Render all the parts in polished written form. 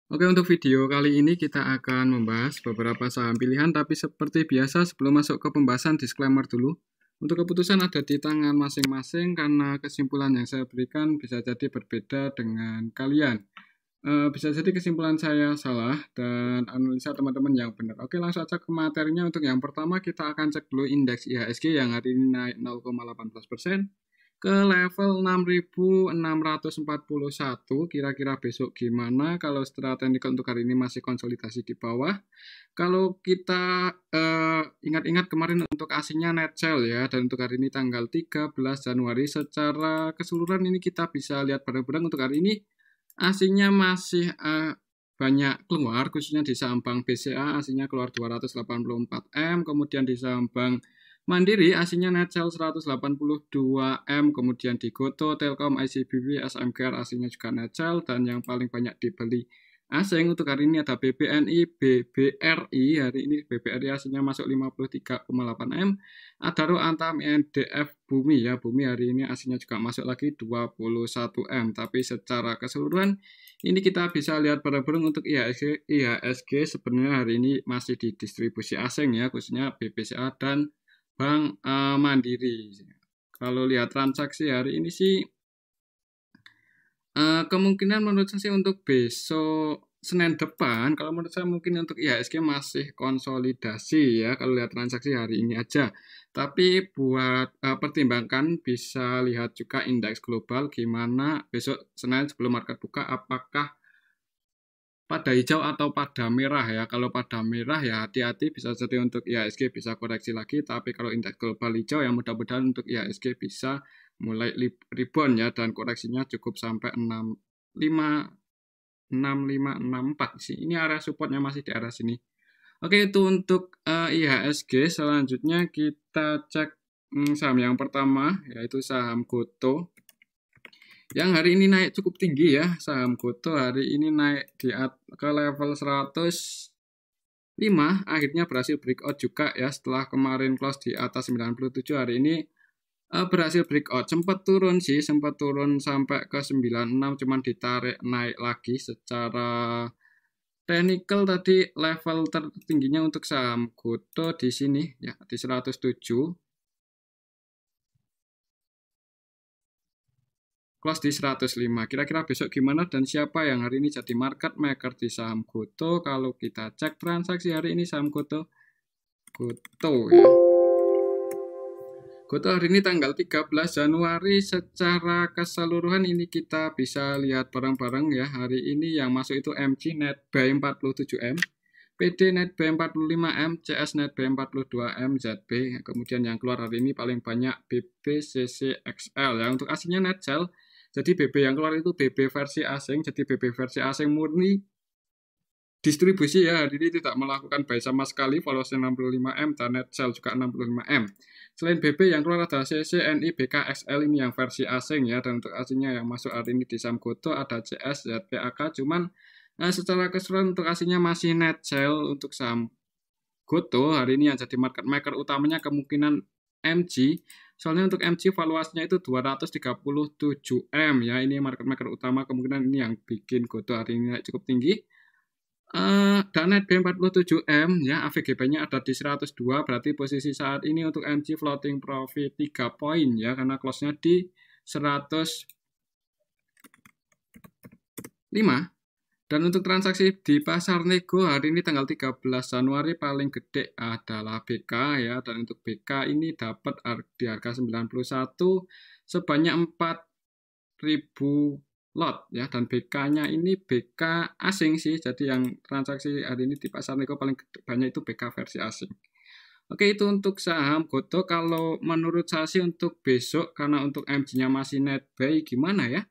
Oke, untuk video kali ini kita akan membahas beberapa saham pilihan, tapi seperti biasa sebelum masuk ke pembahasan disclaimer dulu. Untuk keputusan ada di tangan masing-masing karena kesimpulan yang saya berikan bisa jadi berbeda dengan kalian. Bisa jadi kesimpulan saya salah dan analisa teman-teman yang benar. Oke, langsung saja ke materinya. Untuk yang pertama kita akan cek dulu indeks IHSG yang hari ini naik 0,18%. Ke level 6.641, kira-kira besok gimana kalau secara teknikal untuk hari ini masih konsolidasi di bawah. Kalau kita ingat-ingat kemarin untuk asingnya net sell ya, dan untuk hari ini tanggal 13 Januari secara keseluruhan ini kita bisa lihat bareng-bareng untuk hari ini asingnya masih banyak keluar, khususnya di saham Bank BCA asingnya keluar 284 M, kemudian di saham Bank Mandiri asingnya net sell 182 M, kemudian di Goto, Telkom, ICBP, SMKR asingnya juga net sell, dan yang paling banyak dibeli asing untuk hari ini ada BBNI, BBRI, hari ini BBRI asingnya masuk 53,8 M, Adaro, Antam, NDF, Bumi ya, Bumi hari ini asingnya juga masuk lagi 21 M, tapi secara keseluruhan ini kita bisa lihat bareng-bareng untuk IHSG sebenarnya hari ini masih di distribusi asing ya, khususnya BBCA dan Bank Mandiri. Kalau lihat transaksi hari ini sih kemungkinan menurut saya sih untuk besok Senin depan, kalau menurut saya mungkin untuk IHSG masih konsolidasi ya kalau lihat transaksi hari ini aja. Tapi buat pertimbangkan bisa lihat juga indeks global gimana besok Senin sebelum market buka, apakah pada hijau atau pada merah ya. Kalau pada merah ya hati-hati, bisa jadi untuk IHSG bisa koreksi lagi, tapi kalau indeks global hijau ya mudah-mudahan untuk IHSG bisa mulai rebound ya, dan koreksinya cukup sampai 6564 sih. Ini area supportnya masih di area sini. Oke, itu untuk IHSG. Selanjutnya kita cek saham yang pertama, yaitu saham Goto. Yang hari ini naik cukup tinggi ya, saham Goto hari ini naik ke level 105, akhirnya berhasil breakout juga ya, setelah kemarin close di atas 97, hari ini berhasil breakout, sempat turun sih, sempat turun sampai ke 96, cuman ditarik naik lagi. Secara technical tadi level tertingginya untuk saham Goto di sini ya, di 107. Close di 105. Kira-kira besok gimana dan siapa yang hari ini jadi market maker di saham Goto? Kalau kita cek transaksi hari ini saham Goto ya. Goto hari ini tanggal 13 Januari secara keseluruhan ini kita bisa lihat bareng-bareng ya. Hari ini yang masuk itu MG net buy 47M, PD net buy 45M, CS net buy 42M, ZB. Kemudian yang keluar hari ini paling banyak BBCCXL ya. Untuk aslinya net sell. Jadi BB yang keluar itu BB versi asing. Jadi BB versi asing murni distribusi ya, hari ini tidak melakukan buy sama sekali, valuasi 65M, dan net sell juga 65M. Selain BB yang keluar ada CC, NI, BKXL, ini yang versi asing ya, dan untuk asingnya yang masuk hari ini di saham Goto ada CS, ZPAK, cuman secara keseluruhan untuk asingnya masih net sell. Untuk saham Goto hari ini yang jadi market maker utamanya kemungkinan MG, soalnya untuk MG valuasinya itu 237M ya, ini market maker utama, kemungkinan ini yang bikin Goto hari ini naik cukup tinggi. Dan net B47M ya, AVGB-nya ada di 102, berarti posisi saat ini untuk MG floating profit 3 poin ya, karena close-nya di 105. Dan untuk transaksi di pasar nego hari ini tanggal 13 Januari paling gede adalah BK ya, dan untuk BK ini dapat di harga 91 sebanyak 4.000 lot ya, dan BK-nya ini BK asing sih, jadi yang transaksi hari ini di pasar nego paling banyak itu BK versi asing. Oke, itu untuk saham Goto. Kalau menurut saya sih untuk besok, karena untuk MG-nya masih net buy, gimana ya?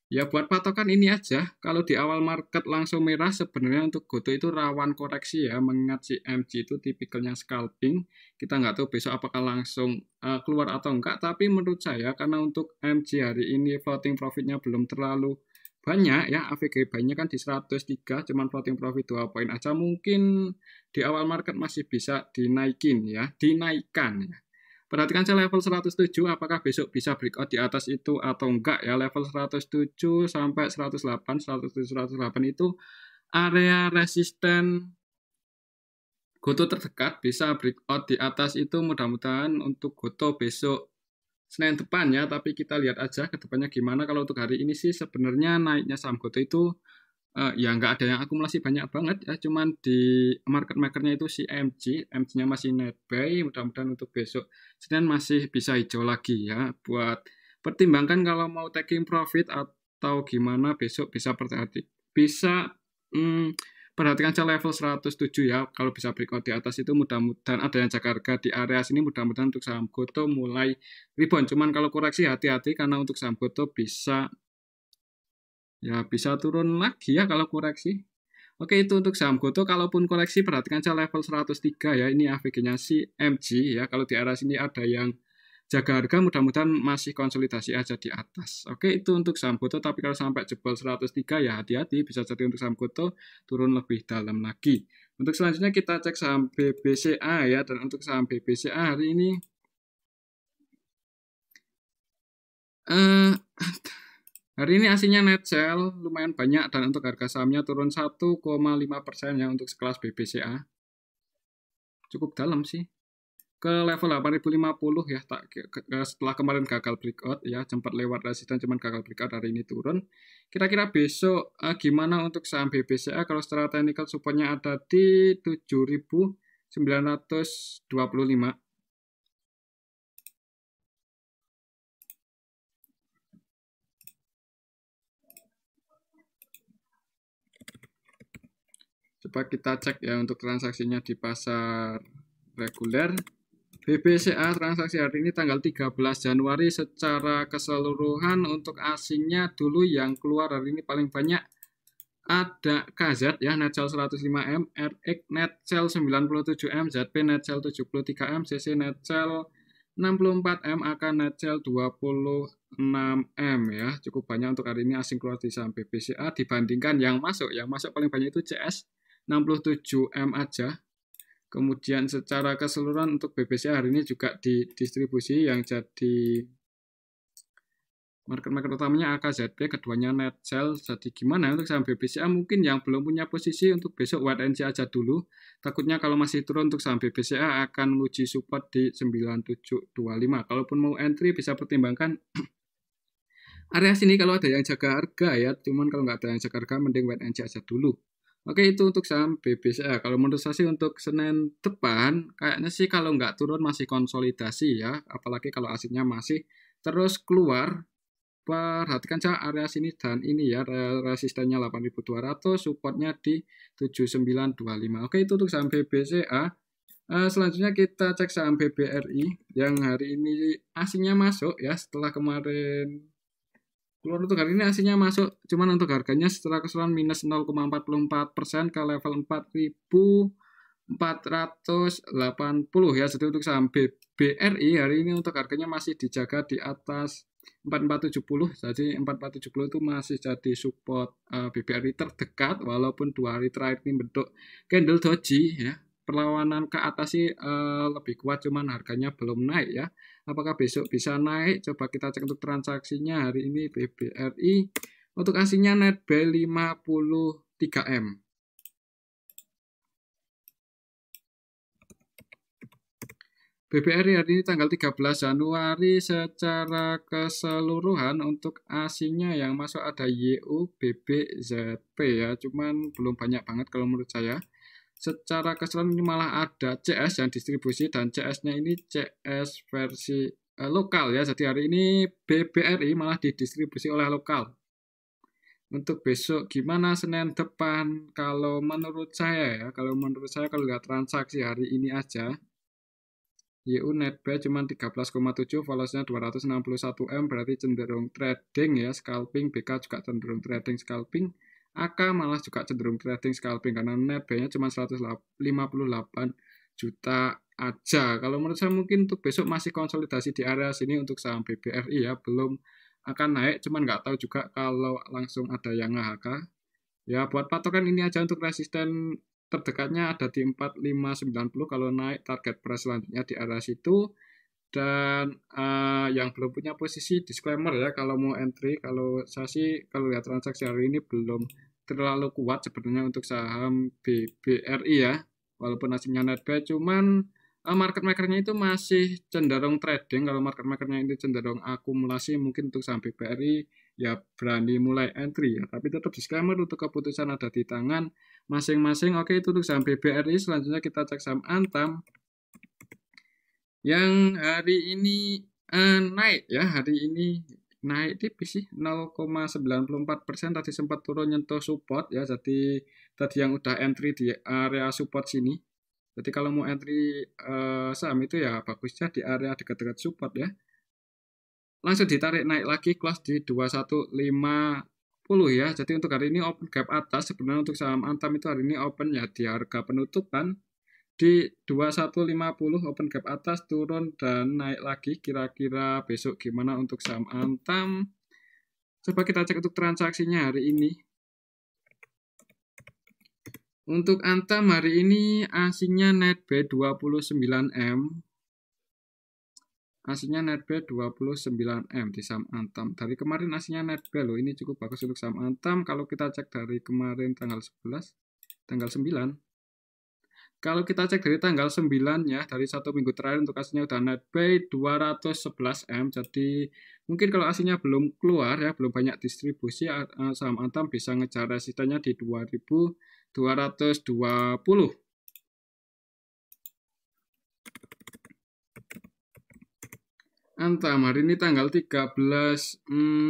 Ya buat patokan ini aja, kalau di awal market langsung merah sebenarnya untuk Goto itu rawan koreksi ya, mengingat si MG itu tipikalnya scalping, kita nggak tahu besok apakah langsung keluar atau enggak, tapi menurut saya karena untuk MG hari ini floating profitnya belum terlalu banyak ya, AVG-nya kan di 103, cuman floating profit 2 poin aja, mungkin di awal market masih bisa dinaikkan ya. Perhatikan saya level 107, apakah besok bisa breakout di atas itu atau enggak ya. Level 107 sampai 108, 107, 108 itu area resisten goto terdekat bisa breakout di atas itu, mudah-mudahan untuk goto besok Senin depan ya, tapi kita lihat aja ke depannya gimana. Kalau untuk hari ini sih sebenarnya naiknya saham goto itu ya nggak ada yang akumulasi banyak banget ya, cuman di market makernya itu si MG-nya masih net buy, mudah-mudahan untuk besok Senin masih bisa hijau lagi ya. Buat pertimbangkan kalau mau taking profit atau gimana besok bisa perhatikan aja level 107 ya. Kalau bisa breakout di atas itu mudah-mudahan ada yang jaga harga di area sini, mudah-mudahan untuk saham goto mulai rebound. Cuman kalau koreksi hati-hati karena untuk saham goto bisa turun lagi ya kalau koreksi. Oke, itu untuk saham goto. Kalaupun koreksi perhatikan aja level 103 ya. Ini AVG-nya si MG ya. Kalau di area sini ada yang jaga harga, mudah-mudahan masih konsolidasi aja di atas. Oke, itu untuk saham goto, tapi kalau sampai jebol 103 ya hati-hati, bisa jadi untuk saham goto turun lebih dalam lagi. Untuk selanjutnya kita cek saham BBCA ya, dan untuk saham BBCA hari ini aslinya net sell lumayan banyak, dan untuk harga sahamnya turun 1,5% ya untuk sekelas BBCA. Cukup dalam sih. Ke level 8050 ya, setelah kemarin gagal breakout ya, sempat lewat resisten cuman gagal breakout, hari ini turun. Kira-kira besok gimana untuk saham BBCA? Kalau secara technical supportnya ada di 7.925. Coba kita cek ya untuk transaksinya di pasar reguler. BBCA transaksi hari ini tanggal 13 Januari secara keseluruhan untuk asingnya dulu yang keluar hari ini paling banyak ada KZ ya, net sell 105M, RX net sell 97M, ZP net sell 73M, CC net sell 64M, AK net sell 26M ya. Cukup banyak untuk hari ini asing keluar di saham BBCA dibandingkan yang masuk. Yang masuk paling banyak itu CS 67M aja. Kemudian secara keseluruhan untuk BBCA hari ini juga didistribusi yang jadi market utamanya AKZP, keduanya net sell. Jadi gimana untuk saham BBCA? Mungkin yang belum punya posisi untuk besok wait and see aja dulu. Takutnya kalau masih turun untuk saham BBCA akan menguji support di 9725. Kalaupun mau entry bisa pertimbangkan area sini kalau ada yang jaga harga ya. Cuman kalau nggak ada yang jaga harga mending wait and see aja dulu. Oke, itu untuk saham BBCA. Kalau menurut saya sih untuk Senin depan, kayaknya sih kalau nggak turun masih konsolidasi ya. Apalagi kalau asetnya masih terus keluar. Perhatikan saja area sini dan ini ya, resistennya 8.200, supportnya di 7.925. Oke, itu untuk saham BBCA. Selanjutnya kita cek saham BBRI yang hari ini aslinya masuk ya, setelah kemarin keluar. Untuk hari ini aslinya masuk, cuman untuk harganya secara keseluruhan minus 0,44% ke level 4.480 ya. Jadi untuk saham BBRI hari ini untuk harganya masih dijaga di atas 4470. Jadi 4470 itu masih jadi support BBRI terdekat, walaupun 2 hari terakhir ini bentuk candle doji ya. Perlawanan ke atas sih lebih kuat, cuman harganya belum naik ya. Apakah besok bisa naik? Coba kita cek untuk transaksinya hari ini BBRI. Untuk aslinya net buy 53M. BBRI hari ini tanggal 13 Januari secara keseluruhan untuk asingnya yang masuk ada YU, BB, ZP ya. Cuman belum banyak banget kalau menurut saya. Secara keseluruhan ini malah ada CS yang distribusi, dan CS-nya ini CS versi lokal ya. Jadi hari ini BBRI malah didistribusi oleh lokal. Untuk besok gimana Senin depan? Kalau menurut saya kalau lihat transaksi hari ini aja, YU net buy cuma 13,7, volumenya 261M, berarti cenderung trading ya, scalping. BK juga cenderung trading scalping. AK malah juga cenderung trading scalping karena net buy-nya cuma 158 juta aja. Kalau menurut saya mungkin untuk besok masih konsolidasi di area sini untuk saham BBRI ya, belum akan naik, cuman nggak tahu juga kalau langsung ada yang nge-HK. Ya, buat patokan ini aja untuk resisten terdekatnya ada di 4590, kalau naik target price selanjutnya di area situ. Dan yang belum punya posisi disclaimer ya, kalau mau entry, kalau saya sih kalau lihat transaksi hari ini belum terlalu kuat sebenarnya untuk saham BBRI ya, walaupun aslinya net buy, cuman market makernya itu masih cenderung trading. Kalau market makernya itu cenderung akumulasi, mungkin untuk saham BBRI ya berani mulai entry ya, tapi tetap disclaimer untuk keputusan ada di tangan masing-masing. Oke, itu untuk saham BBRI. Selanjutnya kita cek saham Antam yang hari ini naik ya, hari ini naik tipis sih 0,94%, tadi sempat turun nyentuh support ya, jadi tadi yang udah entry di area support sini. Jadi kalau mau entry saham itu ya bagusnya di area dekat-dekat support ya. Langsung ditarik naik lagi, close di 2150 ya. Jadi untuk hari ini open gap atas. Sebenarnya untuk saham Antam itu hari ini open ya di harga penutupan di 2150, open gap atas, turun dan naik lagi. Kira-kira besok gimana untuk saham Antam? Coba kita cek untuk transaksinya hari ini. Untuk Antam hari ini aslinya net buy 29M. Aslinya net buy 29M di saham Antam. Dari kemarin aslinya net buy loh. Ini cukup bagus untuk saham Antam. Kalau kita cek dari kemarin tanggal 11, tanggal 9. Kalau kita cek dari tanggal 9 ya, dari satu minggu terakhir untuk aslinya udah net buy 211M. Jadi mungkin kalau aslinya belum keluar ya, belum banyak distribusi, saham Antam bisa ngejar resistennya di 2220. Antam hari ini tanggal 13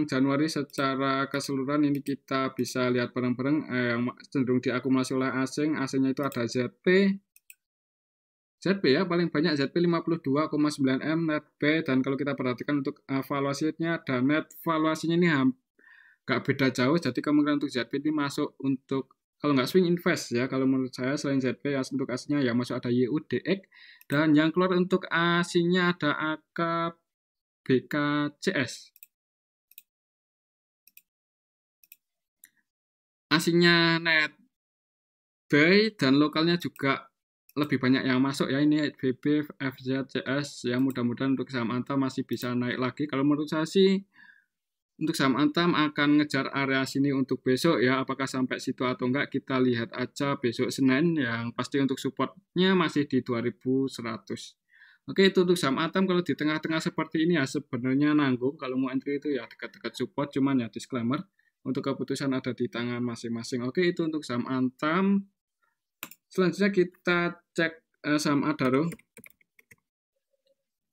Januari secara keseluruhan ini kita bisa lihat bareng-bareng yang cenderung diakumulasi oleh asing. Asingnya itu ada ZP ya, paling banyak ZP 52,9M net buy, dan kalau kita perhatikan untuk valuasinya ada net valuasinya ini nggak beda jauh, jadi kemungkinan untuk ZP ini masuk untuk kalau nggak swing invest ya. Kalau menurut saya selain ZP ya, untuk aslinya ya masuk ada YUDX, dan yang keluar untuk aslinya ada AK BKCS. Aslinya net buy dan lokalnya juga lebih banyak yang masuk ya. Ini BB, FZ, CS ya, mudah-mudahan untuk saham Antam masih bisa naik lagi. Kalau menurut saya sih untuk saham Antam akan ngejar area sini untuk besok ya. Apakah sampai situ atau enggak kita lihat aja besok Senin. Yang pasti untuk supportnya masih di 2100. Oke, itu untuk saham Antam. Kalau di tengah-tengah seperti ini ya sebenarnya nanggung. Kalau mau entry itu ya dekat-dekat support, cuman ya disclaimer untuk keputusan ada di tangan masing-masing. Oke, itu untuk saham Antam. Selanjutnya kita cek saham Adaro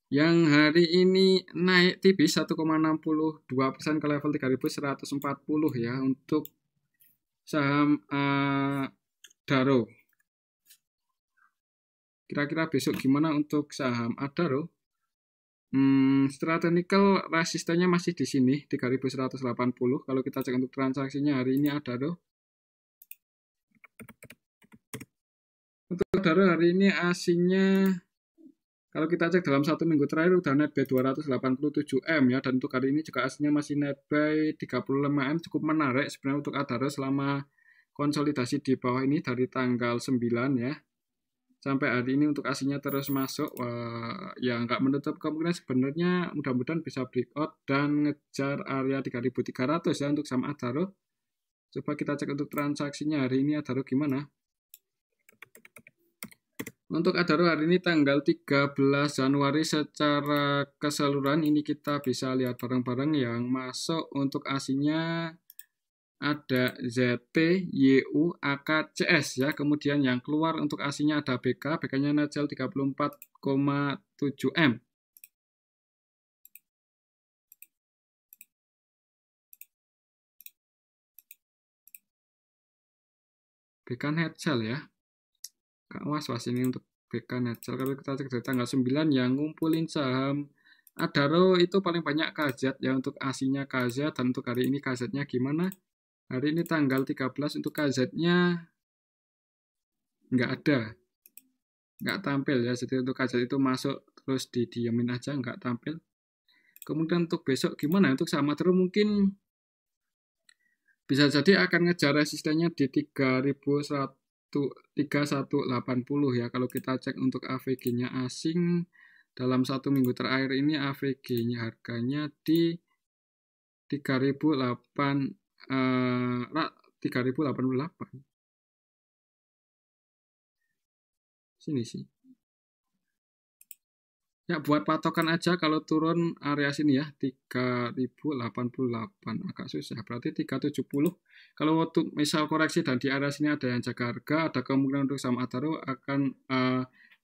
yang hari ini naik tipis 1,62% ke level 3140 ya untuk saham Adaro. Kira-kira besok gimana untuk saham Adaro? Secara technical resistennya masih di sini 3180. Kalau kita cek untuk transaksinya hari ini Adaro. Untuk Adaro hari ini aslinya kalau kita cek dalam satu minggu terakhir udah net buy 287M ya, dan untuk hari ini juga aslinya masih net buy 35M. Cukup menarik sebenarnya untuk Adaro selama konsolidasi di bawah ini dari tanggal 9 ya. Sampai hari ini untuk aslinya terus masuk, ya nggak menutup kemungkinan sebenarnya mudah-mudahan bisa breakout dan ngejar area 3300 ya untuk saham Adaro. Coba kita cek untuk transaksinya hari ini Adaro gimana. Untuk Adaro hari ini tanggal 13 Januari secara keseluruhan ini kita bisa lihat bareng-bareng yang masuk untuk aslinya ada ZP, YU, AK, CS ya. Kemudian yang keluar untuk aslinya ada BK, BK-nya net sell 34,7M. BK net sell ya. Gak was-was ini untuk BK net sell. Kalau kita cek dari tanggal 9 yang ngumpulin saham Adaro itu paling banyak KZ ya, untuk aslinya KZ, dan untuk hari ini KZ-nya gimana? Hari ini tanggal 13 untuk KZ-nya nggak ada, nggak tampil ya. Jadi untuk KZ itu masuk terus didiamin aja, nggak tampil. Kemudian untuk besok gimana? Untuk saham Adaro mungkin bisa jadi akan ngejar resistennya di 3180 ya. Kalau kita cek untuk AVG-nya asing dalam satu minggu terakhir ini AVG-nya harganya di 3008 3088. Sini sih. Ya, buat patokan aja kalau turun area sini ya, 3088 agak susah. Berarti 370. Kalau waktu misal koreksi dan di area sini ada yang jaga harga, ada kemungkinan untuk saham Adaro akan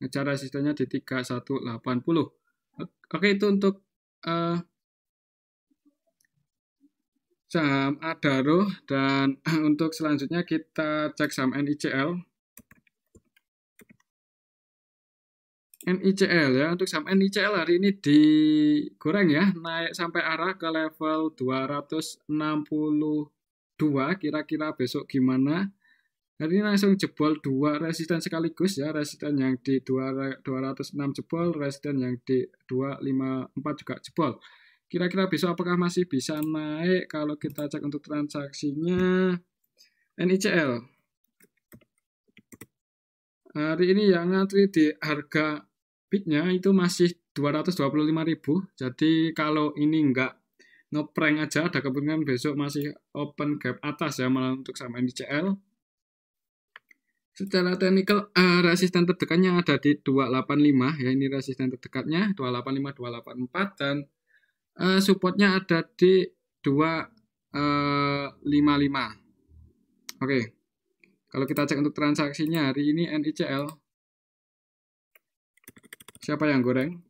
ngejar resistennya di 3180. Oke, itu untuk saham Adaro. Dan untuk selanjutnya kita cek saham NICL. NICL ya, untuk saham NICL hari ini digoreng ya, naik sampai arah ke level 262, kira-kira besok gimana. Hari ini langsung jebol 2 resisten sekaligus ya, resisten yang di 206 jebol, resisten yang di 254 juga jebol. Kira-kira besok apakah masih bisa naik? Kalau kita cek untuk transaksinya NICL. Hari ini yang ngantri di harga bidnya itu masih 225.000. Jadi kalau ini nggak ngeprank aja, ada kemungkinan besok masih open gap atas ya, malah untuk saham NICL. Secara teknikal resisten terdekatnya ada di 285 ya, ini resisten terdekatnya 285 284 dan supportnya ada di 255. Oke. Kalau kita cek untuk transaksinya hari ini NICL, siapa yang goreng?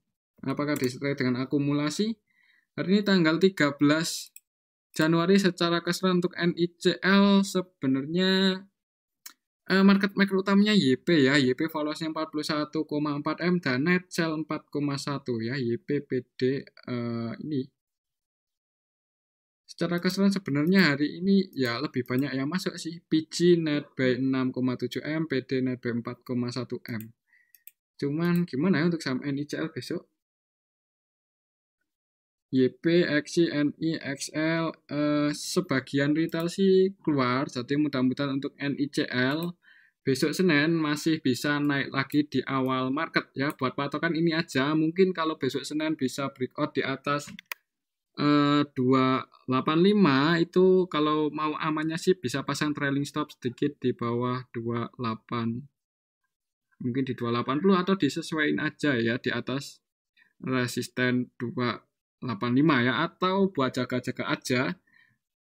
Apakah disertai dengan akumulasi? Hari ini tanggal 13 Januari secara keseluruhan untuk NICL sebenarnya market maker utamanya YP ya. YP valuasinya 41,4 M dan net sell 4,1 ya. YP PD ini. Secara keseluruhan sebenarnya hari ini ya lebih banyak yang masuk sih. PG net buy 6,7 M, PD net buy 4,1 M. Cuman gimana ya untuk saham NICL besok? YP, XI, NI, XL, sebagian retail sih keluar, jadi mudah-mudahan untuk NICL besok Senin masih bisa naik lagi di awal market ya. Buat patokan ini aja, mungkin kalau besok Senin bisa breakout di atas 285 itu kalau mau amannya sih bisa pasang trailing stop sedikit di bawah 28, mungkin di 280 atau disesuaikan aja ya di atas resisten 285 ya, atau buat jaga-jaga aja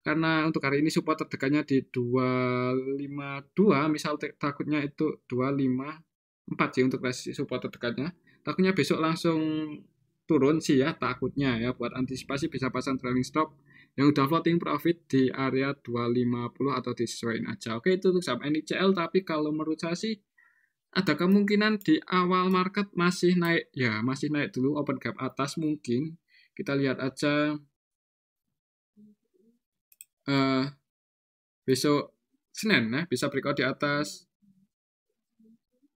karena untuk hari ini support terdekatnya di 252, misal takutnya itu 254 sih untuk resisten support terdekatnya, takutnya besok langsung turun sih ya, takutnya ya. Buat antisipasi bisa pasang trailing stop yang udah floating profit di area 250 atau disesuaikan aja. Oke, itu untuk saham NICL, tapi kalau menurut saya sih ada kemungkinan di awal market masih naik ya, masih naik dulu open gap atas mungkin. Kita lihat aja besok Senin ya, bisa breakout di atas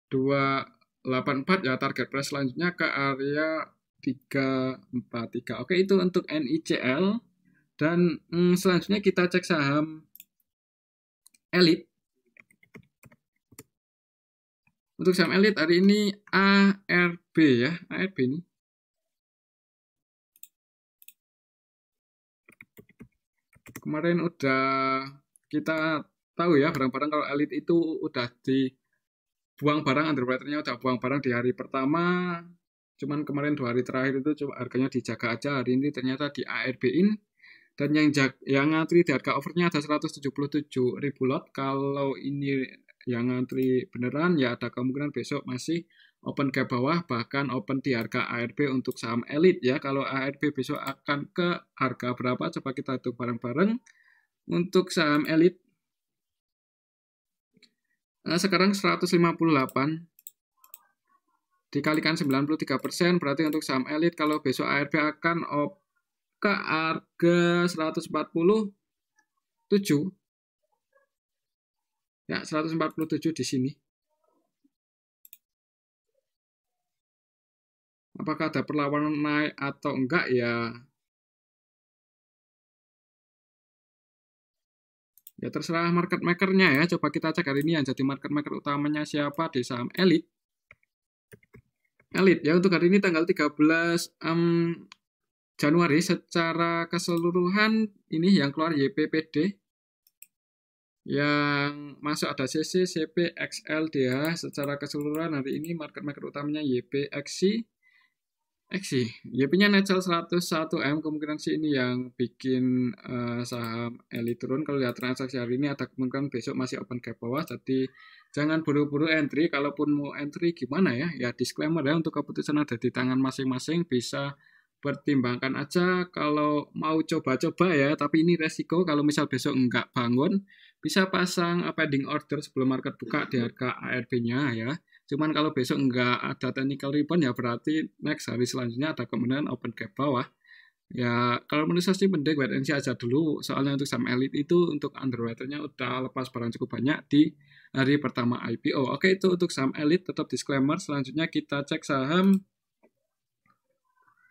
284 ya, target price selanjutnya ke area 343. Oke, itu untuk NICL. Dan selanjutnya kita cek saham Elite. Untuk saham Elite hari ini ARB ya, ARB ini. Kemarin udah kita tahu ya, barang-barang kalau Elite itu udah dibuang barang, underwriternya udah buang barang di hari pertama. Cuman kemarin 2 hari terakhir itu coba harganya dijaga aja. Hari ini ternyata di ARB-in. Dan yang ngantri di harga overnya ada 177.000 lot. Kalau ini yang ngantri beneran ya ada kemungkinan besok masih open ke bawah, bahkan open di harga ARB untuk saham Elite ya. Kalau ARB besok akan ke harga berapa? Coba kita hitung bareng-bareng. Untuk saham Elite sekarang 158 dikalikan 93%, berarti untuk saham Elite kalau besok ARB akan ke harga 147 ya, 147 di sini. Apakah ada perlawanan naik atau enggak ya? Ya terserah market makernya ya. Coba kita cek hari ini yang jadi market maker utamanya siapa di saham Elite. Elite ya, untuk hari ini tanggal 13 Januari secara keseluruhan ini yang keluar YPPD. Yang masuk ada CC, CP, XL, DH. Secara keseluruhan hari ini market utamanya YP, XC. YP-nya net sell 101M, kemungkinan sih ini yang bikin saham elit turun. Kalau lihat transaksi hari ini ada kemungkinan besok masih open gap bawah, jadi jangan buru-buru entry. Kalaupun mau entry gimana ya? Ya disclaimer ya, untuk keputusan ada di tangan masing-masing, bisa pertimbangkan aja kalau mau coba-coba ya, tapi ini resiko kalau misal besok enggak bangun, bisa pasang pending order sebelum market buka di harga ARB-nya ya. Cuman kalau besok nggak ada technical rebound ya berarti next hari selanjutnya ada kemungkinan open gap bawah. Ya kalau menurut saya sih mending wait and see aja dulu. Soalnya untuk saham elit itu untuk underwater-nya udah lepas barang cukup banyak di hari pertama IPO. Oke, itu untuk saham elit, tetap disclaimer. Selanjutnya kita cek saham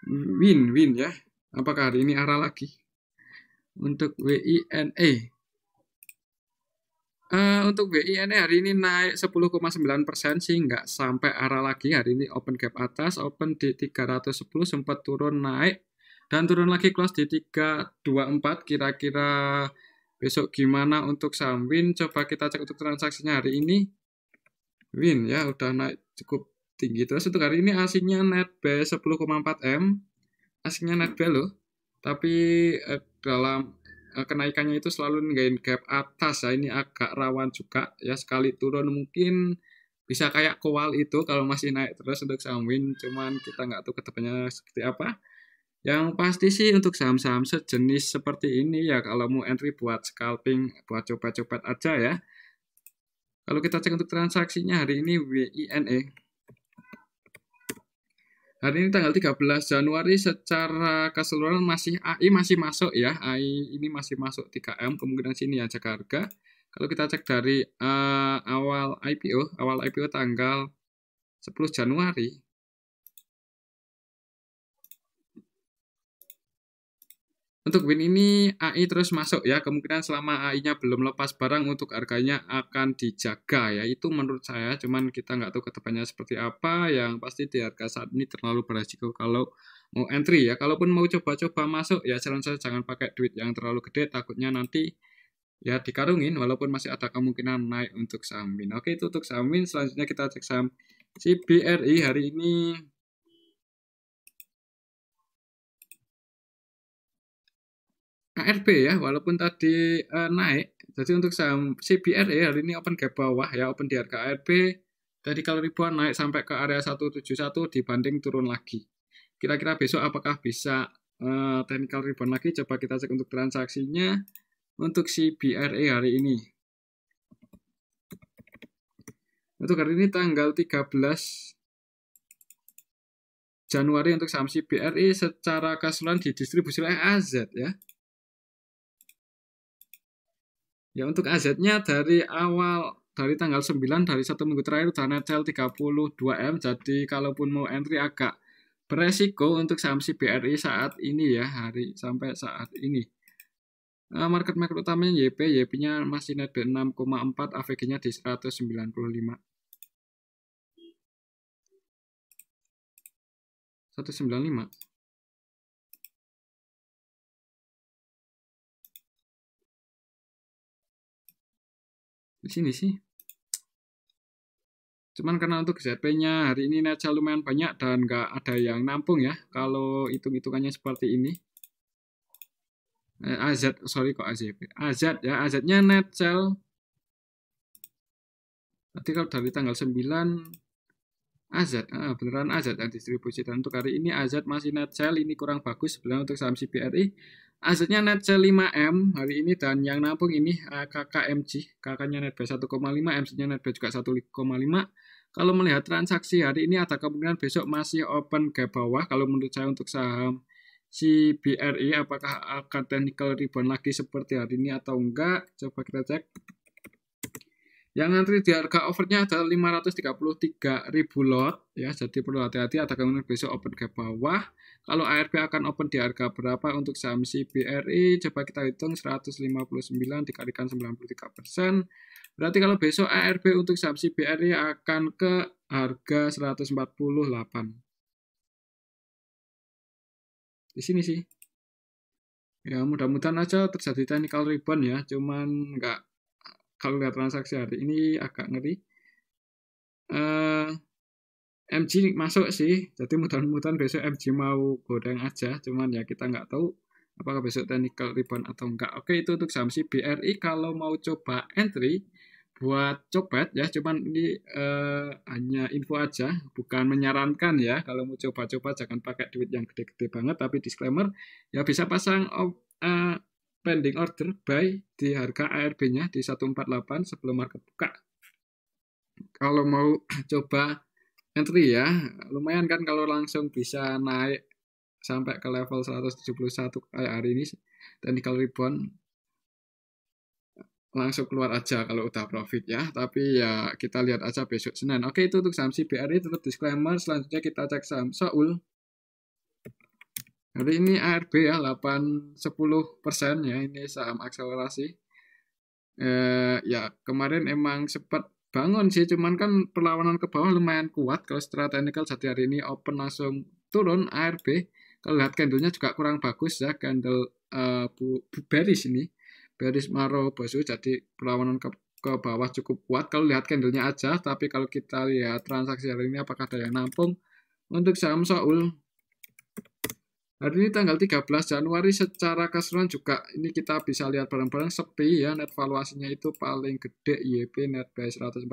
Win ya. Apakah hari ini arah lagi? Untuk WINE. Untuk WINE hari ini naik 10,9% sih, nggak sampai arah lagi. Hari ini open gap atas, open di 310, sempat turun naik, dan turun lagi close di 324. Kira-kira besok gimana untuk saham Win? Coba kita cek untuk transaksinya hari ini. Win ya, udah naik cukup tinggi. Terus untuk hari ini aslinya net buy 10,4M. Aslinya net buy loh. Tapi dalam kenaikannya itu selalu ninggalin gap atas ya, ini agak rawan juga ya, sekali turun mungkin bisa kayak kowal itu kalau masih naik terus untuk saham Win, cuman kita nggak tahu kedepannya seperti apa. Yang pasti sih untuk saham-saham sejenis seperti ini ya, kalau mau entry buat scalping, buat coba-coba aja ya. Kalau kita cek untuk transaksinya hari ini WINE. Hari ini tanggal 13 Januari secara keseluruhan masih AI masih masuk ya. AI ini masih masuk 3M, kemungkinan sini yang jaga harga. Kalau kita cek dari awal IPO tanggal 10 Januari. Untuk Win ini AI terus masuk ya, kemungkinan selama AI-nya belum lepas barang untuk harganya akan dijaga ya, itu menurut saya, cuman kita nggak tahu kedepannya seperti apa. Yang pasti di harga saat ini terlalu beresiko kalau mau entry ya. Kalaupun mau coba-coba masuk ya saran saya jangan pakai duit yang terlalu gede, takutnya nanti ya dikarungin walaupun masih ada kemungkinan naik untuk saham Win. Oke, itu untuk saham Win. Selanjutnya kita cek saham CBRI hari ini. ARB ya, walaupun tadi naik. Jadi untuk saham CBRI hari ini open gap bawah ya, open di harga ARB. Tadi kalau ribuan naik sampai ke area 171 dibanding turun lagi. Kira-kira besok apakah bisa technical rebound lagi? Coba kita cek untuk transaksinya. Untuk CBRI hari ini. Untuk hari ini tanggal 13 Januari untuk saham CBRI secara keseluruhan didistribusi oleh AZ ya. Ya untuk AZ-nya dari awal, dari tanggal 9, dari satu minggu terakhir udah net sell 32M. Jadi kalaupun mau entry agak beresiko untuk saham CBRI saat ini ya, sampai saat ini. Market utamanya YP-nya masih net 6,4, AVG-nya di 195. 195. Di sini sih. Cuman karena untuk ZP-nya hari ini net sell lumayan banyak dan nggak ada yang nampung ya, kalau hitung-hitungannya seperti ini. AZ, sorry kok AZP. AZ ya, AZ-nya net sell. Nanti kalau dari tanggal 9 AZ, beneran AZ yang distribusi. Dan untuk hari ini AZ masih net sell, ini kurang bagus sebenarnya untuk saham CBRI. AZ-nya net sell 5M hari ini, dan yang nampung ini KKMG, KK-nya net buy 1,5, MC-nya net buy juga 1,5. Kalau melihat transaksi hari ini ada kemungkinan besok masih open gap bawah. Kalau menurut saya untuk saham CBRI apakah akan technical rebound lagi seperti hari ini atau enggak? Coba kita cek. Yang nanti di harga overnya adalah 533.000 lot ya, jadi perlu hati-hati, ada kemungkinan besok open gap bawah. Kalau ARB akan open di harga berapa untuk saham CBRI? Coba kita hitung 159 dikalikan 93%. Berarti kalau besok ARB untuk saham CBRI akan ke harga 148. Di sini sih. Ya mudah-mudahan aja terjadi technical rebound ya, cuman nggak kalau lihat transaksi hari ini agak ngeri. MG masuk sih, jadi mudah-mudahan besok MG mau goreng aja, cuman ya kita nggak tahu apakah besok technical rebound atau enggak. Oke, itu untuk saham si BRI. Kalau mau coba entry buat copet ya, cuman ini hanya info aja, bukan menyarankan ya. Kalau mau coba-coba jangan pakai duit yang gede-gede banget, tapi disclaimer ya bisa pasang pending order buy di harga ARB-nya di 148 sebelum market buka. Kalau mau coba entry ya, lumayan kan kalau langsung bisa naik sampai ke level 171 kayak hari ini, technical rebound langsung keluar aja kalau udah profit ya, tapi ya kita lihat aja besok Senin. Oke, itu untuk saham si BRI, tetap disclaimer. Selanjutnya kita cek saham Soul. Hari ini ARB ya 8-10% ya, ini saham akselerasi. Ya kemarin emang sempat bangun sih, cuman kan perlawanan ke bawah lumayan kuat. Kalau secara technical jadi hari ini open langsung turun ARB. Kalau lihat candlenya juga kurang bagus ya, candle bearish ini, bearish Maro Bosu, jadi perlawanan ke bawah cukup kuat kalau lihat candlenya aja. Tapi kalau kita lihat transaksi hari ini apakah ada yang nampung untuk saham Soul. Hari ini tanggal 13 Januari secara keseluruhan juga ini kita bisa lihat bareng-bareng sepi ya, net valuasinya itu paling gede YP net buy 149.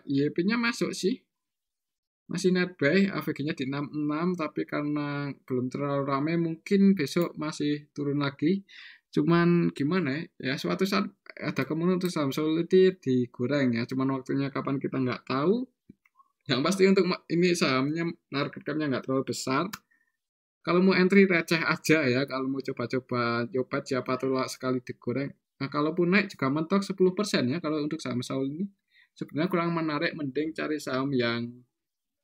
YP-nya masuk sih. Masih net buy, AVG-nya di 66, tapi karena belum terlalu ramai mungkin besok masih turun lagi. Cuman gimana ya, suatu saat ada kemungkinan untuk saham Solidity digoreng ya, cuman waktunya kapan kita nggak tahu. Yang pasti untuk ini sahamnya market cap-nya nggak terlalu besar. Kalau mau entry receh aja ya, kalau mau coba-coba copet siapa tuh sekali digoreng. Nah, kalaupun naik juga mentok 10% ya. Kalau untuk saham Soul ini sebenarnya kurang menarik, mending cari saham yang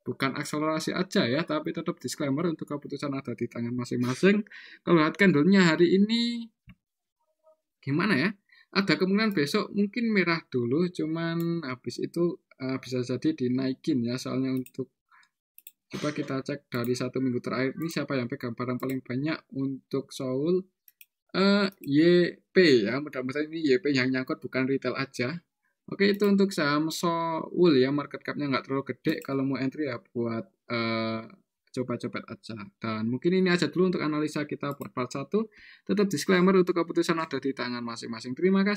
bukan akselerasi aja ya, tapi tetap disclaimer untuk keputusan ada di tangan masing-masing. Kalau lihat candle-nya hari ini gimana ya? Ada kemungkinan besok mungkin merah dulu, cuman habis itu bisa jadi dinaikin ya. Soalnya untuk coba kita cek dari 1 minggu terakhir ini siapa yang pegang barang paling banyak untuk Soul. YP ya, mudah-mudahan ini YP yang nyangkut bukan retail aja. Oke, itu untuk saham Soul ya, market cap-nya nggak terlalu gede. Kalau mau entry ya buat coba-coba aja. Dan mungkin ini aja dulu untuk analisa kita buat part 1. Tetap disclaimer untuk keputusan ada di tangan masing-masing. Terima kasih.